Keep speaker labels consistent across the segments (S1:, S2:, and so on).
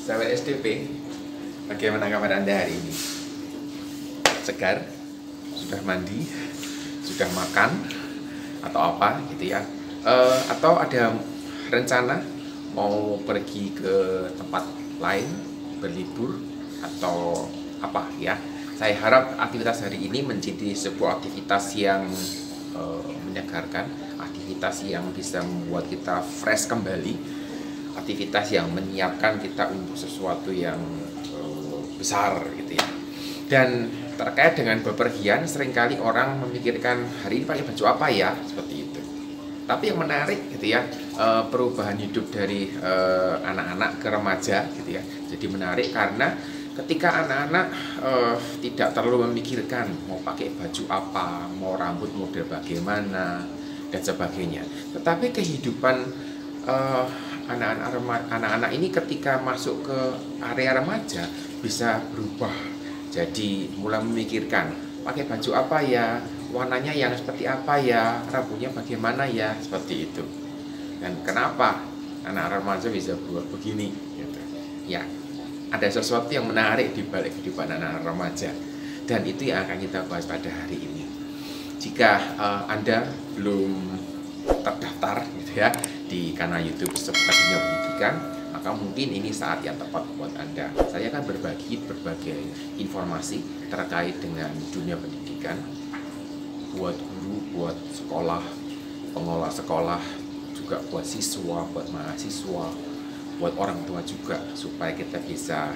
S1: Sahabat SDP, bagaimana kabar Anda hari ini? Segar? Sudah mandi? Sudah makan? Atau apa gitu ya? Atau ada rencana mau pergi ke tempat lain, berlibur, atau apa ya? Saya harap aktivitas hari ini menjadi sebuah aktivitas yang menyegarkan, aktivitas yang bisa membuat kita fresh kembali, aktivitas yang menyiapkan kita untuk sesuatu yang besar gitu ya. Dan terkait dengan bepergian, seringkali orang memikirkan hari ini pakai baju apa ya, seperti itu. Tapi yang menarik gitu ya, perubahan hidup dari anak-anak ke remaja gitu ya. Jadi menarik karena ketika anak-anak tidak terlalu memikirkan mau pakai baju apa, mau rambut model bagaimana dan sebagainya. Tetapi kehidupan anak-anak ini ketika masuk ke area remaja bisa berubah. Jadi mulai memikirkan pakai baju apa ya, warnanya yang seperti apa ya, rambutnya bagaimana ya, seperti itu. Dan kenapa anak remaja bisa berubah begini gitu. Ya, ada sesuatu yang menarik di balik kehidupan anak remaja, dan itu yang akan kita bahas pada hari ini. Jika Anda belum terdaftar gitu ya di kanal YouTube Sepertinya Pendidikan, maka mungkin ini saat yang tepat buat Anda. Saya akan berbagi berbagai informasi terkait dengan dunia pendidikan buat guru, buat sekolah, pengelola sekolah, juga buat siswa, buat mahasiswa, buat orang tua juga, supaya kita bisa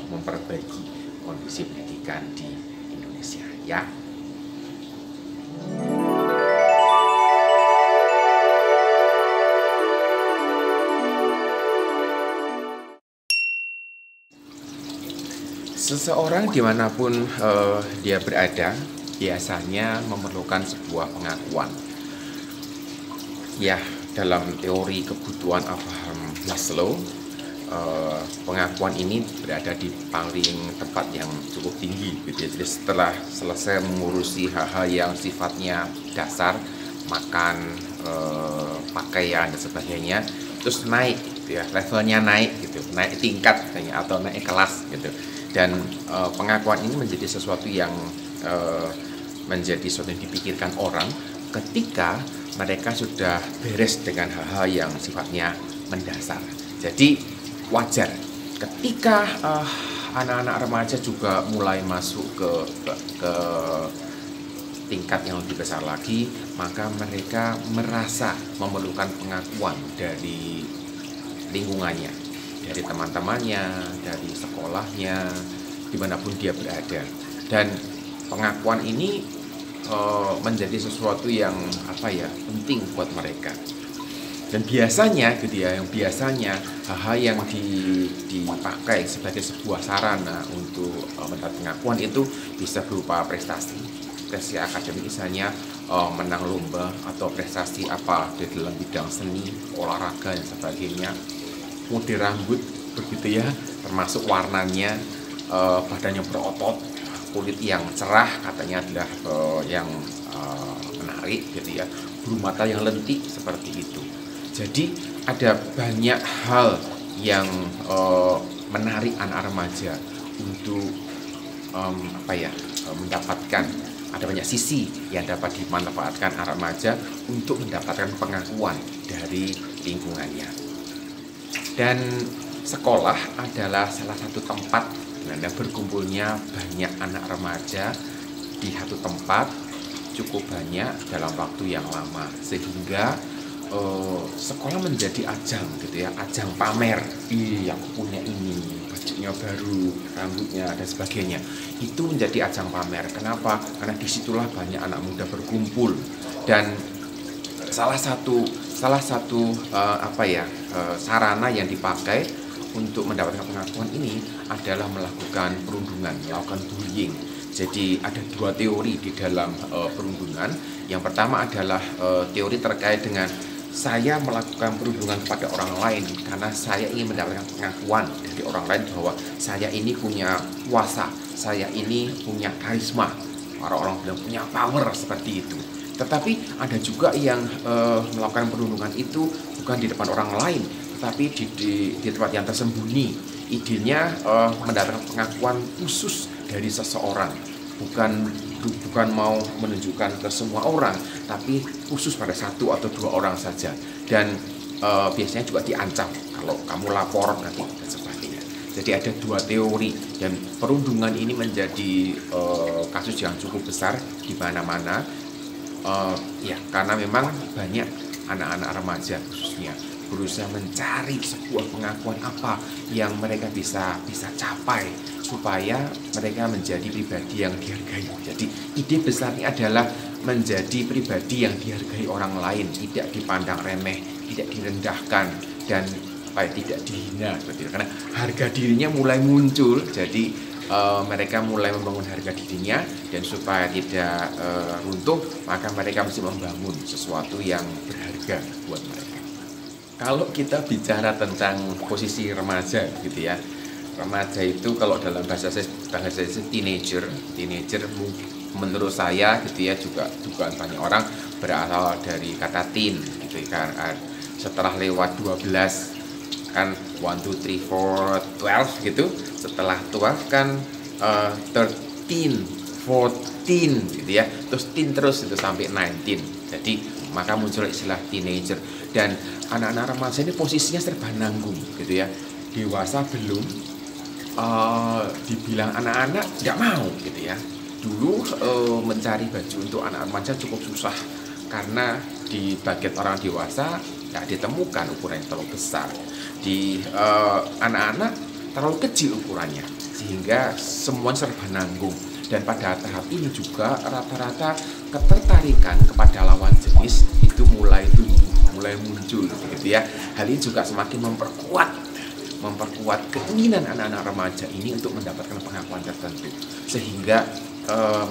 S1: memperbaiki kondisi pendidikan di Indonesia ya. Seseorang dimanapun dia berada biasanya memerlukan sebuah pengakuan. Ya, dalam teori kebutuhan Abraham Maslow, pengakuan ini berada di paling tempat yang cukup tinggi gitu ya. Jadi setelah selesai mengurusi hal-hal yang sifatnya dasar, makan, pakaian dan sebagainya, terus naik gitu ya, levelnya naik gitu, naik tingkat katanya, atau naik kelas gitu. Dan pengakuan ini menjadi sesuatu yang menjadi sesuatu yang dipikirkan orang ketika mereka sudah beres dengan hal-hal yang sifatnya mendasar. Jadi wajar ketika anak-anak remaja juga mulai masuk ke tingkat yang lebih besar lagi, maka mereka merasa memerlukan pengakuan dari lingkungannya, dari teman-temannya, dari sekolahnya, dimanapun dia berada. Dan pengakuan ini menjadi sesuatu yang penting buat mereka. Dan biasanya gitu ya, biasanya hal-hal yang dipakai sebagai sebuah sarana untuk mendapat pengakuan itu bisa berupa prestasi akademik, misalnya menang lomba, atau prestasi di dalam bidang seni, olahraga dan sebagainya, mode rambut begitu ya, termasuk warnanya, badannya berotot, kulit yang cerah katanya adalah yang menarik gitu ya, bulu mata yang lentik, seperti itu. Jadi ada banyak hal yang menarik anak remaja untuk mendapatkan, ada banyak sisi yang dapat dimanfaatkan anak remaja untuk mendapatkan pengakuan dari lingkungannya. Dan sekolah adalah salah satu tempat dimana berkumpulnya banyak anak remaja di satu tempat cukup banyak dalam waktu yang lama, sehingga sekolah menjadi ajang gitu ya, ajang pamer. Ih, aku punya ini, bajunya baru, rambutnya dan sebagainya. Itu menjadi ajang pamer. Kenapa? Karena disitulah banyak anak muda berkumpul. Dan salah satu sarana yang dipakai untuk mendapatkan pengakuan ini adalah melakukan perundungan, melakukan bullying. Jadi ada dua teori di dalam perundungan. Yang pertama adalah teori terkait dengan saya melakukan perundungan kepada orang lain karena saya ingin mendapatkan pengakuan dari orang lain bahwa saya ini punya kuasa, saya ini punya karisma, orang-orang bilang punya power, seperti itu. Tetapi ada juga yang melakukan perundungan itu bukan di depan orang lain, tetapi di tempat yang tersembunyi. Idenya mendatangkan pengakuan khusus dari seseorang, bukan mau menunjukkan ke semua orang, tapi khusus pada satu atau dua orang saja. Dan biasanya juga diancam kalau kamu lapor nanti dan sebagainya. Jadi ada dua teori, dan perundungan ini menjadi kasus yang cukup besar di mana-mana. Ya, karena memang banyak anak-anak remaja khususnya berusaha mencari sebuah pengakuan apa yang mereka bisa capai supaya mereka menjadi pribadi yang dihargai. Jadi ide besarnya adalah menjadi pribadi yang dihargai orang lain, tidak dipandang remeh, tidak direndahkan, dan tidak dihina seperti itu. Karena harga dirinya mulai muncul, jadi mereka mulai membangun harga dirinya, dan supaya tidak runtuh, maka mereka mesti membangun sesuatu yang berharga buat mereka. Kalau kita bicara tentang posisi remaja gitu ya, remaja itu kalau dalam bahasa saya teenager menurut saya gitu ya, juga dugaan banyak orang berasal dari kata teen gitu kan. Setelah lewat 12 kan 1, 2, 3, 4, 12 gitu. Setelah 12 kan 13, 14 gitu ya. Terus teen terus itu sampai 19. Jadi maka muncul istilah teenager. Dan anak-anak remaja ini posisinya serba nanggung gitu ya. Dewasa belum, dibilang anak-anak tidak mau gitu ya. Dulu mencari baju untuk anak remaja cukup susah, karena di bagian orang dewasa tidak ditemukan ukuran yang terlalu besar. Di anak-anak terlalu kecil ukurannya, sehingga semua serba nanggung. Dan pada tahap ini juga rata-rata ketertarikan kepada lawan jenis itu mulai tumbuh, mulai muncul gitu ya. Hal ini juga semakin memperkuat keinginan anak-anak remaja ini untuk mendapatkan pengakuan tertentu, sehingga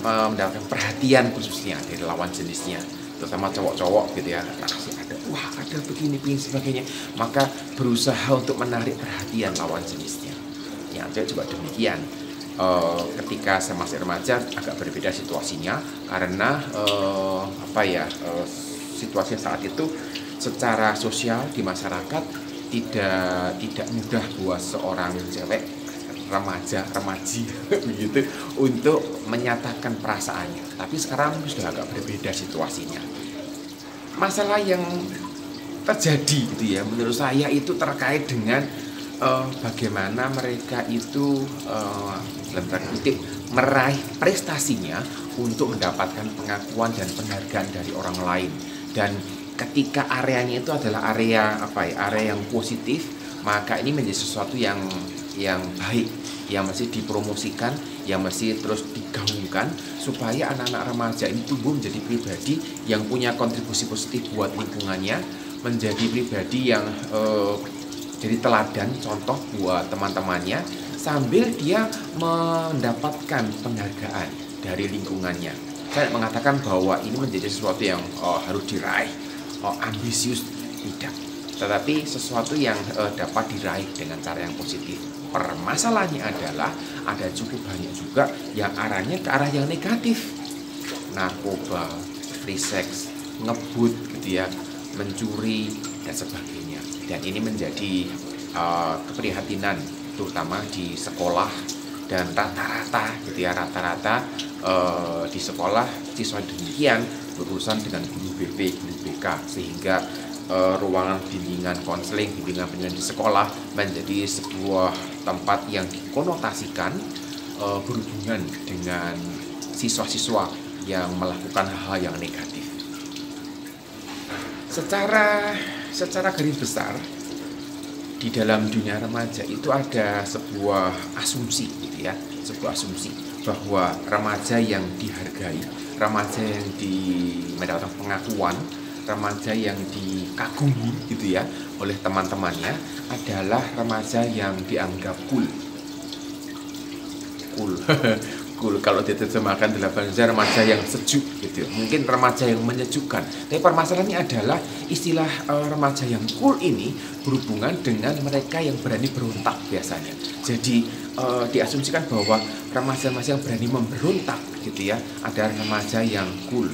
S1: mendapatkan perhatian khususnya dari lawan jenisnya, terutama cowok-cowok gitu ya. Ada begini sebagainya, maka berusaha untuk menarik perhatian lawan jenisnya. Yang cewek juga demikian. Ketika saya masih remaja agak berbeda situasinya, karena situasi saat itu secara sosial di masyarakat tidak mudah buat seorang cewek remaji begitu untuk menyatakan perasaannya. Tapi sekarang sudah agak berbeda situasinya. Masalah yang terjadi gitu ya, menurut saya itu terkait dengan bagaimana mereka itu dalam tanda kutip meraih prestasinya untuk mendapatkan pengakuan dan penghargaan dari orang lain. Dan ketika areanya itu adalah area yang positif, maka ini menjadi sesuatu yang baik, yang mesti dipromosikan, yang mesti terus digaungkan, supaya anak-anak remaja ini tumbuh menjadi pribadi yang punya kontribusi positif buat lingkungannya, menjadi pribadi yang jadi teladan, contoh buat teman-temannya, sambil dia mendapatkan penghargaan dari lingkungannya. Saya mengatakan bahwa ini menjadi sesuatu yang harus diraih, ambisius tidak, tetapi sesuatu yang dapat diraih dengan cara yang positif. Permasalahannya adalah ada cukup banyak juga yang arahnya ke arah yang negatif, narkoba, free sex, ngebut gitu ya, mencuri dan sebagainya. Dan ini menjadi keprihatinan terutama di sekolah, dan rata-rata di sekolah siswa demikian berurusan dengan guru BP, guru BK, sehingga ruangan bimbingan konseling, bimbingan di sekolah menjadi sebuah tempat yang dikonotasikan berhubungan dengan siswa-siswa yang melakukan hal yang negatif. Secara garis besar di dalam dunia remaja itu ada sebuah asumsi gitu ya, sebuah asumsi bahwa remaja yang dihargai, remaja yang mendapatkan pengakuan, remaja yang dikagumi gitu ya oleh teman-temannya adalah remaja yang dianggap cool. Cool kalau diterjemahkan dalam bahasa remaja yang sejuk gitu, mungkin remaja yang menyejukkan. Tapi permasalahannya adalah istilah remaja yang cool ini berhubungan dengan mereka yang berani berontak biasanya. Jadi diasumsikan bahwa remaja-remaja yang berani memberontak gitu ya adalah remaja yang cool,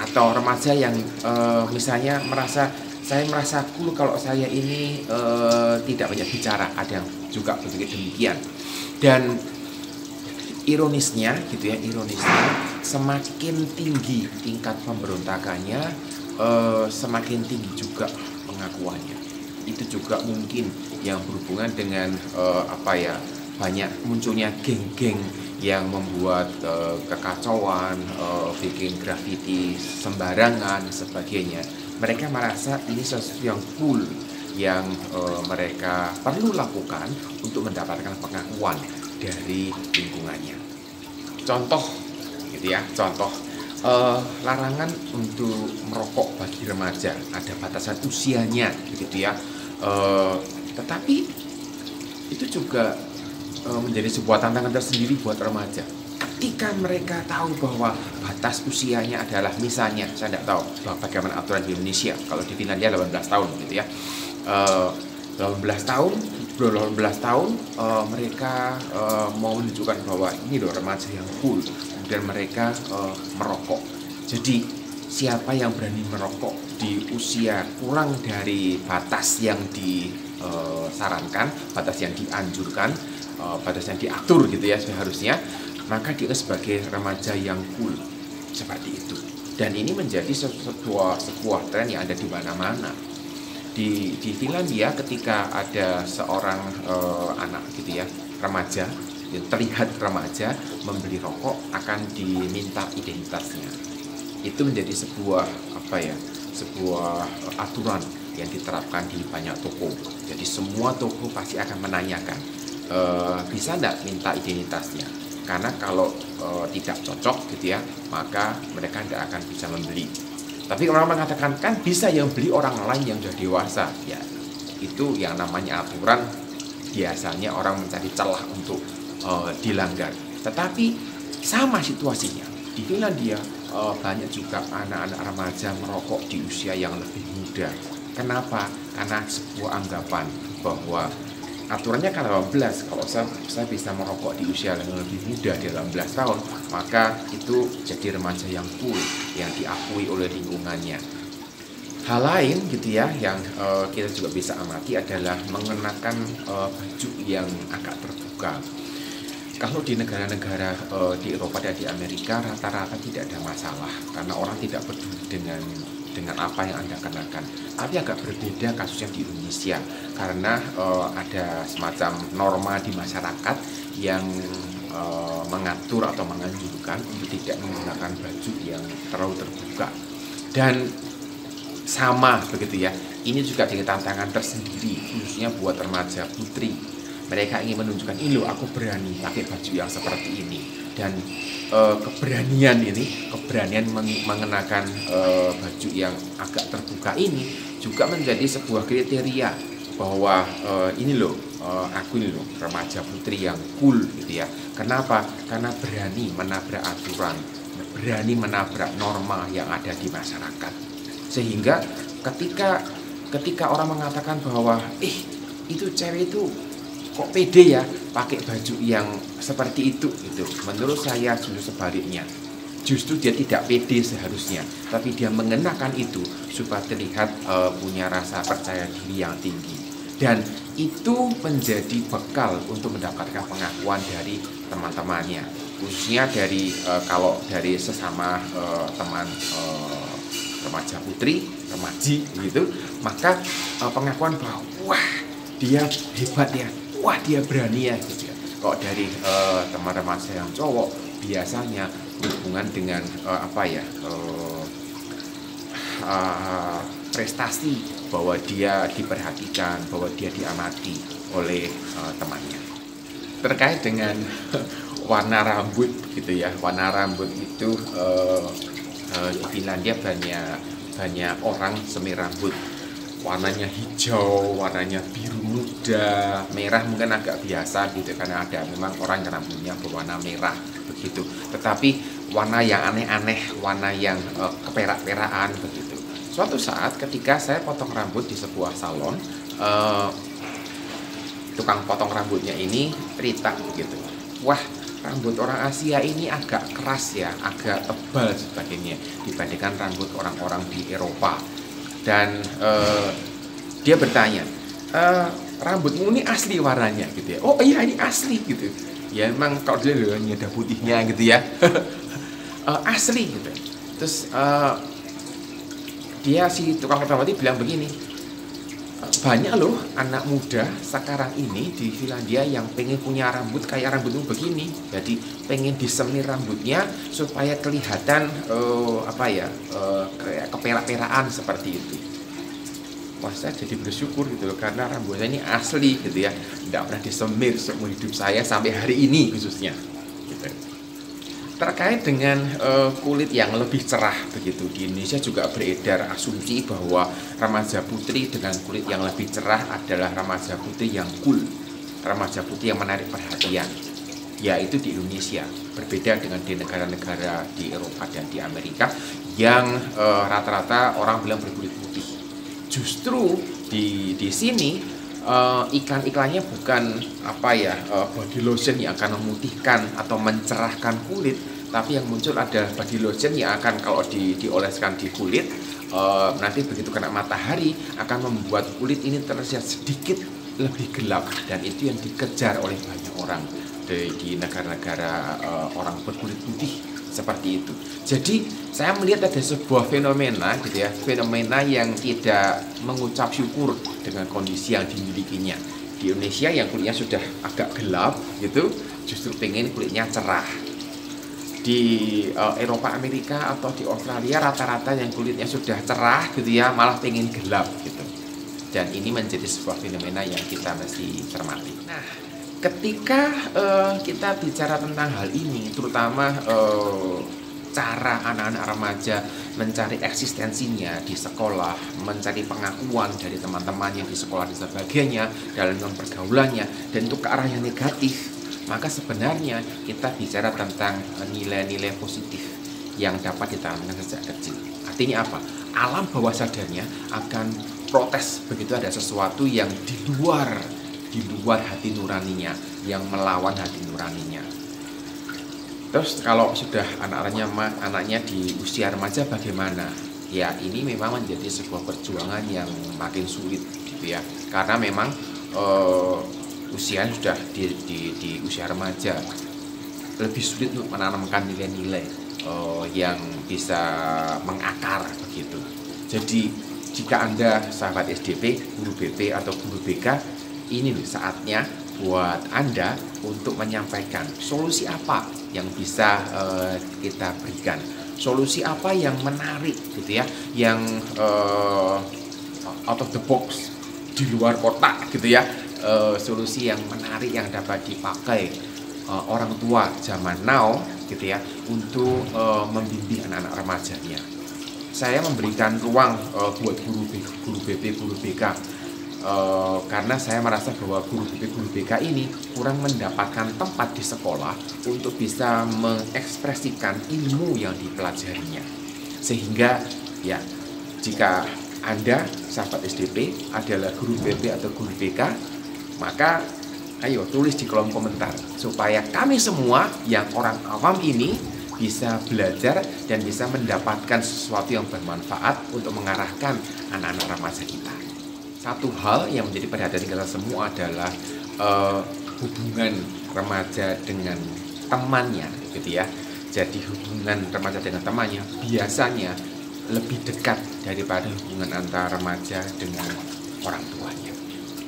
S1: atau remaja yang misalnya merasa Saya merasa cool kalau saya ini tidak banyak bicara. Ada yang juga begitu demikian. Dan ironisnya gitu ya, semakin tinggi tingkat pemberontakannya, semakin tinggi juga pengakuannya. Itu juga mungkin yang berhubungan dengan banyak munculnya geng-geng yang membuat kekacauan, bikin graffiti sembarangan sebagainya. Mereka merasa ini sesuatu yang cool, yang mereka perlu lakukan untuk mendapatkan pengakuan dari lingkungannya. Contoh gitu ya, larangan untuk merokok bagi remaja, ada batasan usianya begitu ya. Tetapi itu juga menjadi sebuah tantangan tersendiri buat remaja. Ketika mereka tahu bahwa batas usianya adalah, misalnya, saya tidak tahu bagaimana aturan di Indonesia, kalau di Finlandia 18 tahun gitu ya. 18 tahun mereka mau menunjukkan bahwa ini loh remaja yang cool, kemudian mereka merokok. Jadi siapa yang berani merokok di usia kurang dari batas yang disarankan, batas yang dianjurkan, batas yang diatur gitu ya seharusnya, maka dia sebagai remaja yang cool seperti itu. Dan ini menjadi sebuah tren yang ada di mana-mana. Di Finlandia ketika ada seorang anak gitu ya, remaja yang terlihat remaja membeli rokok, akan diminta identitasnya. Itu menjadi sebuah aturan yang diterapkan di banyak toko. Jadi semua toko pasti akan menanyakan, bisa enggak minta identitasnya, karena kalau tidak cocok gitu ya, maka mereka tidak akan bisa membeli. Tapi orang mengatakan, kan bisa yang beli orang lain yang sudah dewasa. Ya, itu yang namanya aturan, biasanya orang mencari celah untuk dilanggar. Tetapi sama situasinya di Finlandia, banyak juga anak-anak remaja merokok di usia yang lebih muda. Kenapa? Karena sebuah anggapan bahwa aturannya kan 18, kalau saya bisa merokok di usia yang lebih muda di 18 tahun, maka itu jadi remaja yang cool, yang diakui oleh lingkungannya. Hal lain gitu ya yang kita juga bisa amati adalah mengenakan baju yang agak terbuka. Kalau di negara-negara di Eropa dan di Amerika rata-rata tidak ada masalah, karena orang tidak peduli dengan apa yang Anda kenakan. Tapi agak berbeda kasusnya di Indonesia, karena ada semacam norma di masyarakat yang mengatur atau menganjurkan untuk tidak menggunakan baju yang terlalu terbuka. Dan sama begitu ya, ini juga jadi tantangan tersendiri khususnya buat remaja putri. Mereka ingin menunjukkan, ini loh aku berani pakai baju yang seperti ini. Dan keberanian mengenakan baju yang agak terbuka ini juga menjadi sebuah kriteria bahwa ini loh, aku ini loh remaja putri yang cool gitu ya. Kenapa? Karena berani menabrak aturan, berani menabrak norma yang ada di masyarakat. Sehingga ketika orang mengatakan bahwa itu cewek itu kok pede ya pakai baju yang seperti itu gitu. Menurut saya justru sebaliknya. Justru dia tidak pede seharusnya, tapi dia mengenakan itu supaya terlihat punya rasa percaya diri yang tinggi. Dan itu menjadi bekal untuk mendapatkan pengakuan dari teman-temannya, khususnya kalau dari sesama teman remaja putri, remaji gitu, maka pengakuan bahwa wah dia hebat ya, wah dia berani ya gitu ya. Kalau dari teman-teman saya yang cowok biasanya berhubungan dengan prestasi, bahwa dia diperhatikan, bahwa dia diamati oleh temannya. Terkait dengan warna rambut gitu ya, warna rambut itu di Finlandia banyak orang semi rambut. Warnanya hijau, warnanya biru muda, merah mungkin agak biasa gitu, karena ada memang orang yang rambutnya berwarna merah begitu. Tetapi warna yang aneh-aneh, warna yang keperak-perakan begitu. Suatu saat ketika saya potong rambut di sebuah salon, tukang potong rambutnya ini cerita begitu. Wah, rambut orang Asia ini agak keras ya, agak tebal sebagainya dibandingkan rambut orang-orang di Eropa. dan dia bertanya, rambutmu ini asli warnanya gitu ya? Oh iya, ini asli gitu ya, emang kalau dia ini ada putihnya gitu ya. Asli gitu. Terus dia si tukang rambut bilang begini, banyak loh anak muda sekarang ini di Finlandia yang pengen punya rambut kayak rambutmu begini, jadi pengen disemir rambutnya supaya kelihatan kayak keperak-perakan seperti itu. Wah, saya jadi bersyukur gitu loh, karena rambut saya ini asli gitu ya, tidak pernah disemir seumur hidup saya sampai hari ini khususnya gitu. Terkait dengan kulit yang lebih cerah begitu, di Indonesia juga beredar asumsi bahwa remaja putri dengan kulit yang lebih cerah adalah remaja putri yang cool, remaja putri yang menarik perhatian, yaitu di Indonesia. Berbeda dengan di negara-negara di Eropa dan di Amerika yang rata-rata orang bilang berkulit putih. Justru di sini iklan-iklannya bukan body lotion yang akan memutihkan atau mencerahkan kulit, tapi yang muncul adalah body lotion yang akan kalau dioleskan di kulit, nanti begitu kena matahari akan membuat kulit ini terlihat sedikit lebih gelap, dan itu yang dikejar oleh banyak orang di negara-negara orang berkulit putih seperti itu. Jadi saya melihat ada sebuah fenomena gitu ya, fenomena yang tidak mengucap syukur dengan kondisi yang dimilikinya. Di Indonesia yang kulitnya sudah agak gelap gitu, justru pengen kulitnya cerah. Di Eropa, Amerika atau di Australia rata-rata yang kulitnya sudah cerah gitu ya, malah pengen gelap gitu. Dan ini menjadi sebuah fenomena yang kita mesti cermati. Nah, ketika kita bicara tentang hal ini, terutama cara anak-anak remaja mencari eksistensinya di sekolah, mencari pengakuan dari teman-temannya di sekolah dan sebagainya, dalam pergaulannya, dan itu ke arah yang negatif, maka sebenarnya kita bicara tentang nilai-nilai positif yang dapat ditanamkan sejak kecil. Artinya apa? Alam bawah sadarnya akan protes begitu ada sesuatu yang di luar hati nuraninya, yang melawan hati nuraninya. Terus kalau sudah anaknya di usia remaja bagaimana? Ya, ini memang menjadi sebuah perjuangan yang makin sulit gitu ya. Karena memang usia sudah di usia remaja, lebih sulit untuk menanamkan nilai-nilai yang bisa mengakar begitu. Jadi jika Anda sahabat SDP, guru BP atau guru BK, ini saatnya buat Anda untuk menyampaikan solusi apa yang bisa kita berikan, solusi apa yang menarik gitu ya, yang out of the box, di luar kotak gitu ya, solusi yang menarik yang dapat dipakai orang tua zaman now gitu ya, untuk membimbing anak-anak remajanya. Saya memberikan ruang buat guru BP, guru BK, karena saya merasa bahwa guru BP, guru BK ini kurang mendapatkan tempat di sekolah untuk bisa mengekspresikan ilmu yang dipelajarinya. Sehingga ya, jika Anda sahabat SDP adalah guru BP atau guru BK, maka ayo tulis di kolom komentar supaya kami semua yang orang awam ini bisa belajar dan bisa mendapatkan sesuatu yang bermanfaat untuk mengarahkan anak-anak remaja kita. Satu hal yang menjadi perhatian kita semua adalah hubungan remaja dengan temannya gitu ya. Jadi hubungan remaja dengan temannya biasanya lebih dekat daripada hubungan antara remaja dengan orang tuanya.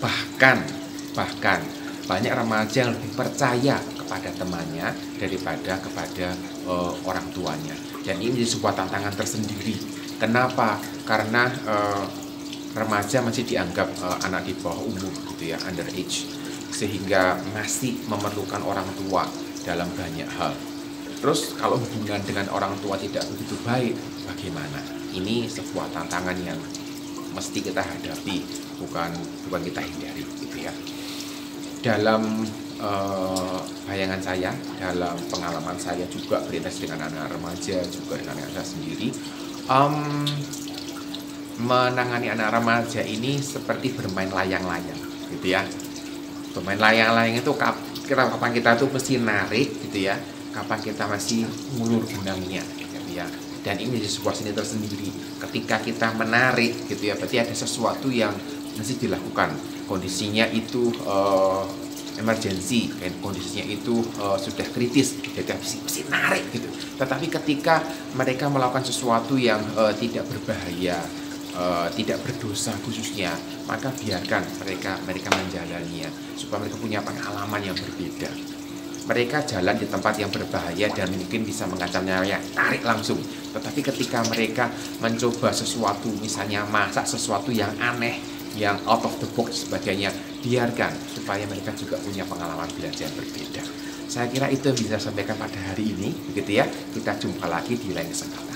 S1: Bahkan banyak remaja yang lebih percaya kepada temannya daripada kepada orang tuanya. Dan ini sebuah tantangan tersendiri. Kenapa? Karena remaja masih dianggap anak di bawah umur gitu ya, underage, sehingga masih memerlukan orang tua dalam banyak hal. Terus kalau hubungan dengan orang tua tidak begitu baik, bagaimana? Ini sebuah tantangan yang mesti kita hadapi, bukan kita hindari gitu ya. Dalam bayangan saya, dalam pengalaman saya juga berinteraksi dengan anak remaja, juga dengan anak saya sendiri, menangani anak remaja ini seperti bermain layang-layang gitu ya. Bermain layang-layang itu kapan kita tuh mesti narik gitu ya, kapan kita masih ngulur benangnya gitu ya. Dan ini menjadi sebuah seni tersendiri. Ketika kita menarik gitu ya, berarti ada sesuatu yang mesti dilakukan. Kondisinya itu emergency, kondisinya itu sudah kritis, jadi mesti narik gitu. Tetapi ketika mereka melakukan sesuatu yang tidak berbahaya, tidak berdosa khususnya, maka biarkan mereka menjalaninya supaya mereka punya pengalaman yang berbeda. Mereka jalan di tempat yang berbahaya dan mungkin bisa mengancam nyawanya, tarik langsung. Tetapi ketika mereka mencoba sesuatu, misalnya masak sesuatu yang aneh, yang out of the box sebagainya, biarkan supaya mereka juga punya pengalaman belajar berbeda. Saya kira itu yang bisa saya sampaikan pada hari ini, begitu ya. Kita jumpa lagi di lain kesempatan.